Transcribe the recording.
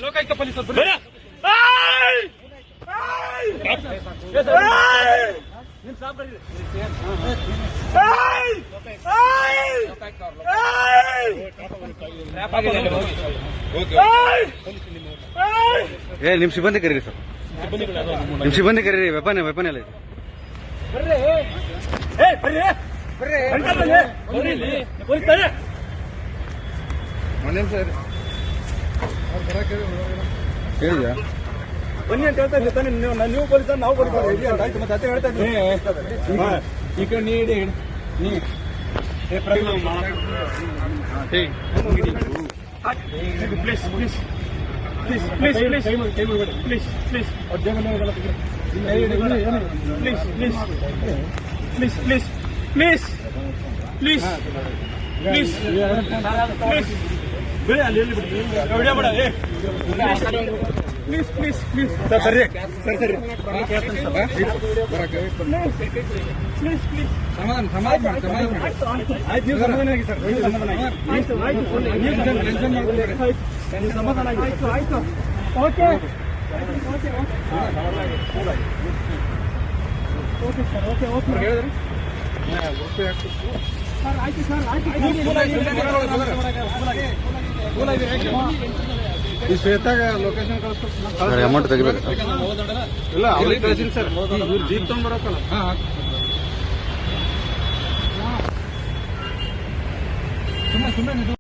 Lokayukta police ನಿಮ್ ಸಿಬ್ಬಂದಿ ಕರೀರಿ ಸರ್, ನಿಮ್ ಸಿಬ್ಬಂದಿ ಕರೀರಿ. ವೆಪನ್ ಎಲ್ಲ ಇದೆ. ಹೇಳಿದ್ಯಾ ಬನ್ನಿ ಅಂತ ಹೇಳ್ತಾ ಇದ್ದೀನಿ ತಾನೆ. ನೀವು ಪೊಲೀಸ್ ನಾವು ಪೊಲೀಸ್ ಆಯ್ತು. ಮತ್ತೆ ಅದೇ ಹೇಳ್ತಾ ಇದ್ದೀನಿ. ಈ ಕಡೆ ನೀಡಿ ನೀ please please please please please please please please please please please please please ಬೇಡ ಅಲ್ಲಿ ಎಲ್ಲಿ ಬಿಡಿ ವಿಡಿಯೋ ಬೇಡ. ಪ್ಲೀಸ್ ಪ್ಲೀಸ್ ಪ್ಲೀಸ್ ಸರ್ ಸರಿ ಸರಿ ಸರಿ ಪ್ಲೀಸ್ ಪ್ಲೀಸ್ ಸಮಾಧಾನ ಆಯ್ತು. ನೀವು ಸಮಾಧಾನ ಆಗಿ ಸರ್, ಸಮಾಧಾನ ಆಗಿ ನೀವು ಸಮಾಧಾನ ಆಗಿ ಆಯ್ತು ಆಯ್ತು. Okay okay okay sir okay okay ಹೇಳಿದ್ರಿ ಸರ್. ಆಯ್ತು ಸರ್ ಆಯ್ತು. ಈ ಶ್ವೇತಾಗ ಲೊಕೇಶನ್ ಕಳಿಸ್ತಾರೆ. ಅಮೌಂಟ್ ತೆಗಿಬೇಕು ಇಲ್ಲ ಅವ್ರಿಗೆ ಕಳಿಸಿನಿ ಸರ್. ಇವ್ರು ಜೀಪ್ ತಗೊಂಡ್ಬರಕ್ಕಲ್ಲ. ಸುಮ್ಮನೆ